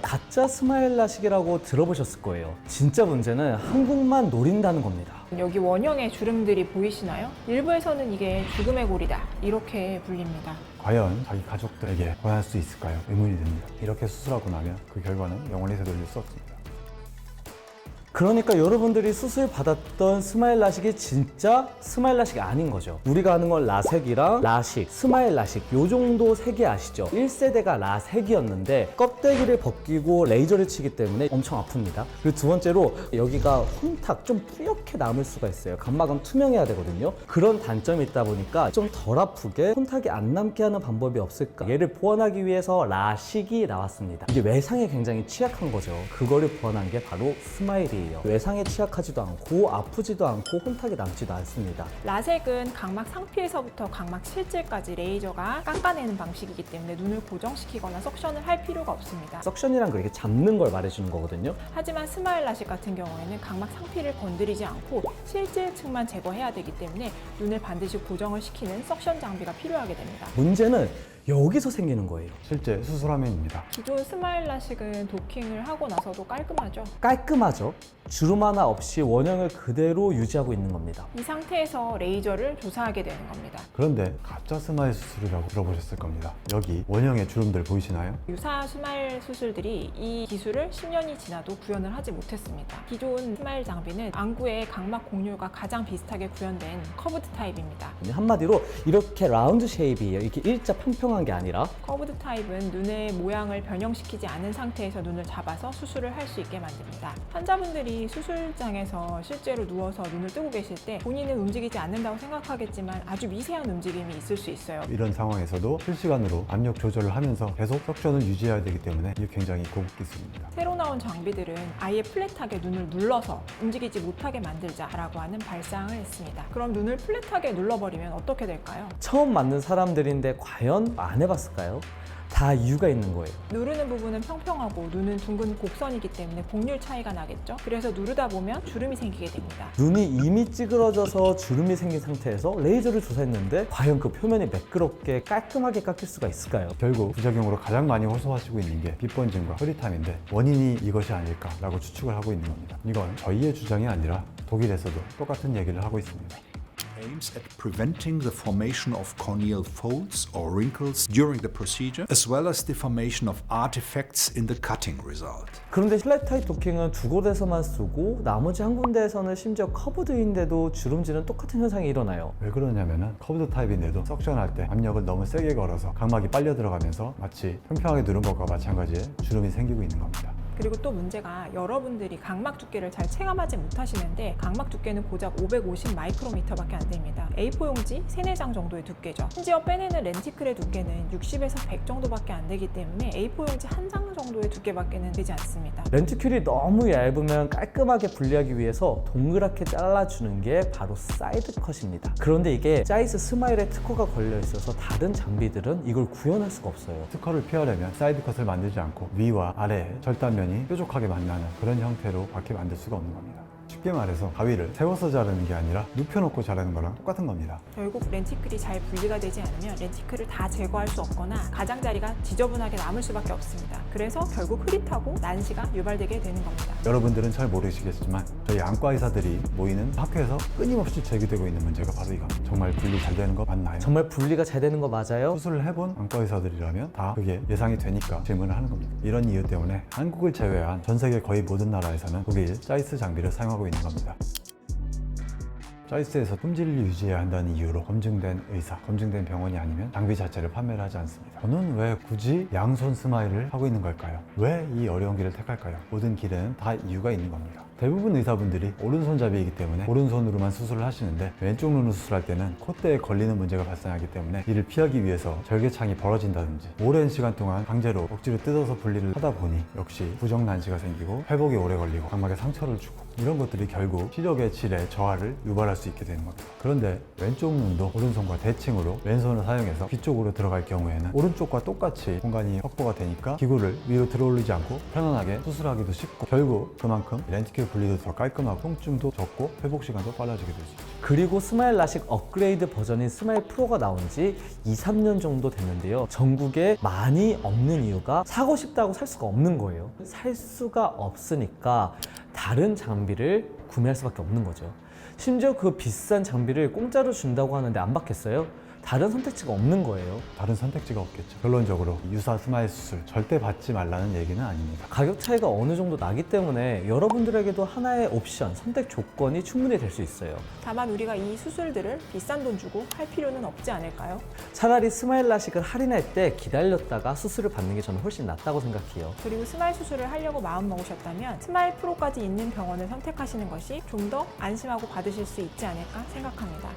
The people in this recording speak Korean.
가짜 스마일 라식이라고 들어보셨을 거예요. 진짜 문제는 한국만 노린다는 겁니다. 여기 원형의 주름들이 보이시나요? 일부에서는 이게 죽음의 골이다 이렇게 불립니다. 과연 자기 가족들에게 권할 수 있을까요? 의문이 듭니다. 이렇게 수술하고 나면 그 결과는 영원히 되돌릴 수 없습니다. 그러니까 여러분들이 수술 받았던 스마일 라식이 진짜 스마일 라식이 아닌 거죠. 우리가 아는 건 라섹이랑 라식, 스마일 라식 요 정도 색이 아시죠? 1세대가 라섹이었는데 껍데기를 벗기고 레이저를 치기 때문에 엄청 아픕니다. 그리고 두 번째로 여기가 혼탁 좀 뿌옇게 남을 수가 있어요. 각막은 투명해야 되거든요. 그런 단점이 있다 보니까 좀 덜 아프게 혼탁이 안 남게 하는 방법이 없을까? 얘를 보완하기 위해서 라식이 나왔습니다. 이게 외상에 굉장히 취약한 거죠. 그거를 보완한 게 바로 스마일이에요. 외상에 취약하지도 않고 아프지도 않고 혼탁이 남지도 않습니다. 라섹은 각막 상피에서부터 각막 실질까지 레이저가 깎아내는 방식이기 때문에 눈을 고정시키거나 석션을 할 필요가 없습니다. 석션이란 거 이렇게 잡는 걸 말해주는 거거든요. 하지만 스마일 라식 같은 경우에는 각막 상피를 건드리지 않고 실질층만 제거해야 되기 때문에 눈을 반드시 고정을 시키는 석션 장비가 필요하게 됩니다. 문제는 여기서 생기는 거예요. 실제 수술 화면입니다. 기존 스마일 라식은 도킹을 하고 나서도 깔끔하죠. 깔끔하죠? 주름 하나 없이 원형을 그대로 유지하고 있는 겁니다. 이 상태에서 레이저를 조사하게 되는 겁니다. 그런데 가짜 스마일 수술이라고 들어보셨을 겁니다. 여기 원형의 주름들 보이시나요? 유사 스마일 수술들이 이 기술을 10년이 지나도 구현을 하지 못했습니다. 기존 스마일 장비는 안구의 각막 공률과 가장 비슷하게 구현된 커브드 타입입니다. 한마디로 이렇게 라운드 쉐입이에요. 이렇게 일자 평평한 게 아니라. 커브드 타입은 눈의 모양을 변형시키지 않은 상태에서 눈을 잡아서 수술을 할 수 있게 만듭니다. 환자분들이 수술장에서 실제로 누워서 눈을 뜨고 계실 때 본인은 움직이지 않는다고 생각하겠지만 아주 미세한 움직임이 있을 수 있어요. 이런 상황에서도 실시간으로 압력 조절을 하면서 계속 석션을 유지해야 되기 때문에 이게 굉장히 고급 기술입니다. 새로 나온 장비들은 아예 플랫하게 눈을 눌러서 움직이지 못하게 만들자라고 하는 발상을 했습니다. 그럼 눈을 플랫하게 눌러버리면 어떻게 될까요? 처음 맞는 사람들인데 과연 안 해봤을까요? 다 이유가 있는 거예요. 누르는 부분은 평평하고 눈은 둥근 곡선이기 때문에 곡률 차이가 나겠죠. 그래서 누르다 보면 주름이 생기게 됩니다. 눈이 이미 찌그러져서 주름이 생긴 상태에서 레이저를 조사했는데 과연 그 표면이 매끄럽게 깔끔하게 깎일 수가 있을까요? 결국 부작용으로 가장 많이 호소하시고 있는 게 빗번짐과 흐릿함인데 원인이 이것이 아닐까라고 추측을 하고 있는 겁니다. 이건 저희의 주장이 아니라 독일에서도 똑같은 얘기를 하고 있습니다. Aims at preventing the formation of corneal folds or wrinkles during the procedure, as well as the formation of artifacts in the cutting result. 그런데 플랫 타입 도킹은 두 곳에서만 쓰고 나머지 한 군데에서는 심지어 커브드인데도 주름지는 똑같은 현상이 일어나요. 왜 그러냐면은 커브드 타입인데도 석션할 때 압력을 너무 세게 걸어서 각막이 빨려 들어가면서 마치 평평하게 누른 것과 마찬가지의 주름이 생기고 있는 겁니다. 그리고 또 문제가 여러분들이 각막 두께를 잘 체감하지 못하시는데 각막 두께는 고작 550 마이크로미터밖에 안 됩니다. A4 용지 3, 4장 정도의 두께죠. 심지어 빼내는 렌티클의 두께는 60에서 100 정도밖에 안 되기 때문에 A4 용지 한 장 정도의 두께밖에는 되지 않습니다. 렌티큘이 너무 얇으면 깔끔하게 분리하기 위해서 동그랗게 잘라주는 게 바로 사이드 컷입니다. 그런데 이게 자이스 스마일에 특허가 걸려 있어서 다른 장비들은 이걸 구현할 수가 없어요. 특허를 피하려면 사이드 컷을 만들지 않고 위와 아래 절단면이 뾰족하게 만나는 그런 형태로 밖에 만들 수가 없는 겁니다. 쉽게 말해서 가위를 세워서 자르는 게 아니라 눕혀놓고 자르는 거랑 똑같은 겁니다. 결국 렌티클이 잘 분리가 되지 않으면 렌티클을 다 제거할 수 없거나 가장자리가 지저분하게 남을 수밖에 없습니다. 그래서 결국 흐릿하고 난시가 유발되게 되는 겁니다. 여러분들은 잘 모르시겠지만 저희 안과 의사들이 모이는 학회에서 끊임없이 제기되고 있는 문제가 바로 이겁니다. 정말 분리 잘 되는 거 맞나요? 정말 분리가 잘 되는 거 맞아요? 수술을 해본 안과 의사들이라면 다 그게 예상이 되니까 질문을 하는 겁니다. 이런 이유 때문에 한국을 제외한 전 세계 거의 모든 나라에서는 독일 자이스 장비를 사용하고 있는 겁니다. 자이스에서 품질을 유지해야 한다는 이유로 검증된 의사, 검증된 병원이 아니면 장비 자체를 판매를 하지 않습니다. 저는 왜 굳이 양손 스마일을 하고 있는 걸까요? 왜 이 어려운 길을 택할까요? 모든 길에는 다 이유가 있는 겁니다. 대부분 의사분들이 오른손잡이이기 때문에 오른손으로만 수술을 하시는데 왼쪽 눈을 수술할 때는 콧대에 걸리는 문제가 발생하기 때문에 이를 피하기 위해서 절개창이 벌어진다든지 오랜 시간 동안 강제로 억지로 뜯어서 분리를 하다 보니 역시 부정 난시가 생기고 회복이 오래 걸리고 각막에 상처를 주고 이런 것들이 결국 시력의 질에 저하를 유발할 수 있게 되는 겁니다. 그런데 왼쪽 눈도 오른손과 대칭으로 왼손을 사용해서 귀 쪽으로 들어갈 경우에는 오른쪽과 똑같이 공간이 확보가 되니까 기구를 위로 들어올리지 않고 편안하게 수술하기도 쉽고 결국 그만큼 렌티클 분리도 더 깔끔하고 통증도 적고 회복 시간도 빨라지게 될 수 있죠. 그리고 스마일 라식 업그레이드 버전인 스마일 프로가 나온 지 2, 3년 정도 됐는데요. 전국에 많이 없는 이유가 사고 싶다고 살 수가 없는 거예요. 살 수가 없으니까 다른 장비를 구매할 수밖에 없는 거죠. 심지어 그 비싼 장비를 공짜로 준다고 하는데 안 받겠어요? 다른 선택지가 없는 거예요. 다른 선택지가 없겠죠. 결론적으로 유사 스마일 수술 절대 받지 말라는 얘기는 아닙니다. 가격 차이가 어느 정도 나기 때문에 여러분들에게도 하나의 옵션, 선택 조건이 충분히 될 수 있어요. 다만 우리가 이 수술들을 비싼 돈 주고 할 필요는 없지 않을까요? 차라리 스마일 라식을 할인할 때 기다렸다가 수술을 받는 게 저는 훨씬 낫다고 생각해요. 그리고 스마일 수술을 하려고 마음먹으셨다면 스마일 프로까지 있는 병원을 선택하시는 것이 좀 더 안심하고 받으실 수 있지 않을까 생각합니다.